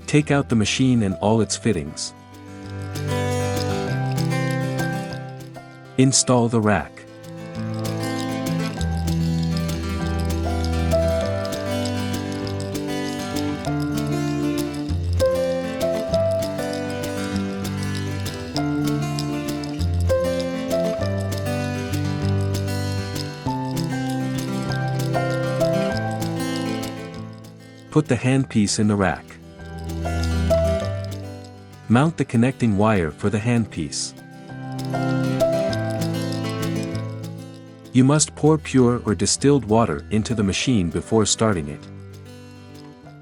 Take out the machine and all its fittings. Install the rack. Put the handpiece in the rack. Mount the connecting wire for the handpiece. You must pour pure or distilled water into the machine before starting it.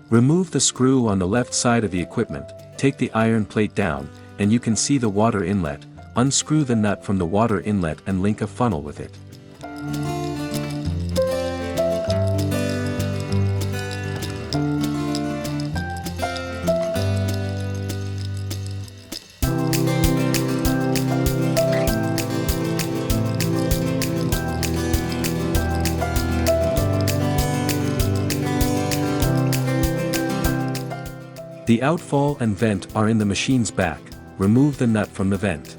Remove the screw on the left side of the equipment, take the iron plate down, and you can see the water inlet. Unscrew the nut from the water inlet and link a funnel with it. The outfall and vent are in the machine's back. Remove the nut from the vent.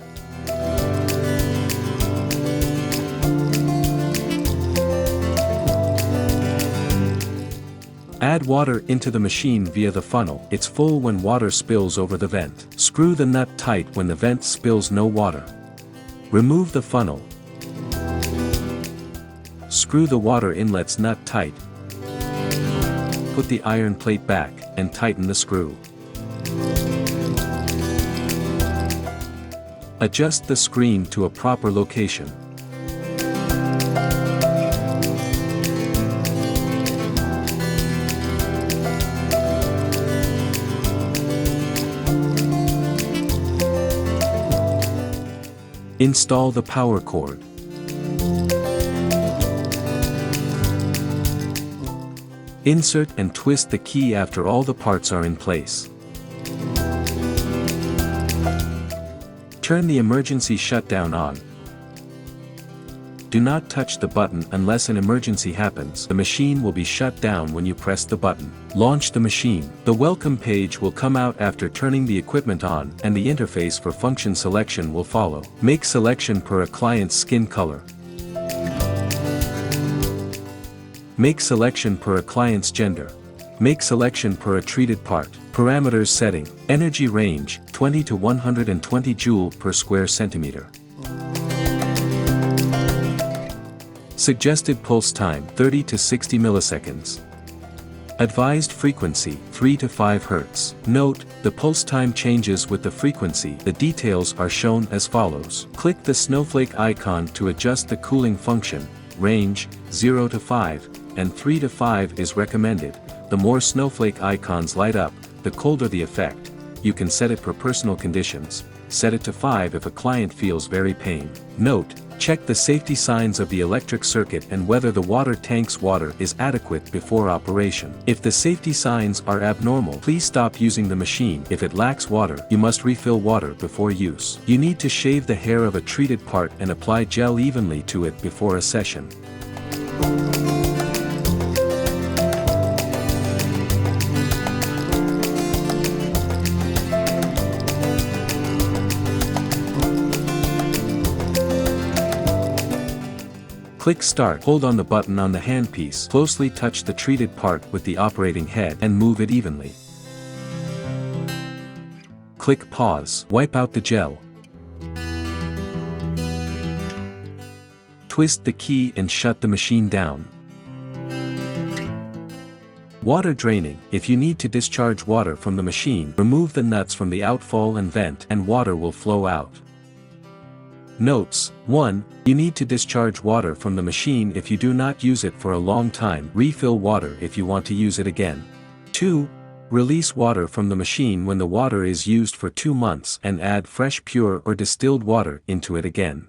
Add water into the machine via the funnel. It's full when water spills over the vent. Screw the nut tight when the vent spills no water. Remove the funnel. Screw the water inlet's nut tight. Put the iron plate back, and tighten the screw. Adjust the screen to a proper location. Install the power cord. Insert and twist the key after all the parts are in place. Turn the emergency shutdown on. Do not touch the button unless an emergency happens. The machine will be shut down when you press the button. Launch the machine. The welcome page will come out after turning the equipment on, and the interface for function selection will follow. Make selection per a client's skin color. Make selection per a client's gender. Make selection per a treated part. Parameters setting. Energy range, 20 to 120 joule per square centimeter. Suggested pulse time, 30 to 60 milliseconds. Advised frequency, 3 to 5 Hz. Note, the pulse time changes with the frequency. The details are shown as follows. Click the snowflake icon to adjust the cooling function. Range, 0 to 5, and 3 to 5 is recommended. The more snowflake icons light up, the colder the effect. You can set it per personal conditions. Set it to 5 if a client feels very pain. Note, check the safety signs of the electric circuit and whether the water tank's water is adequate before operation. If the safety signs are abnormal, please stop using the machine. If it lacks water, you must refill water before use. You need to shave the hair of a treated part and apply gel evenly to it before a session. Click Start. Hold on the button on the handpiece. Closely touch the treated part with the operating head and move it evenly. Click Pause. Wipe out the gel. Twist the key and shut the machine down. Water draining. If you need to discharge water from the machine, remove the nuts from the outfall and vent, and water will flow out. Notes: 1. You need to discharge water from the machine if you do not use it for a long time. Refill water if you want to use it again. 2. Release water from the machine when the water is used for 2 months and add fresh pure or distilled water into it again.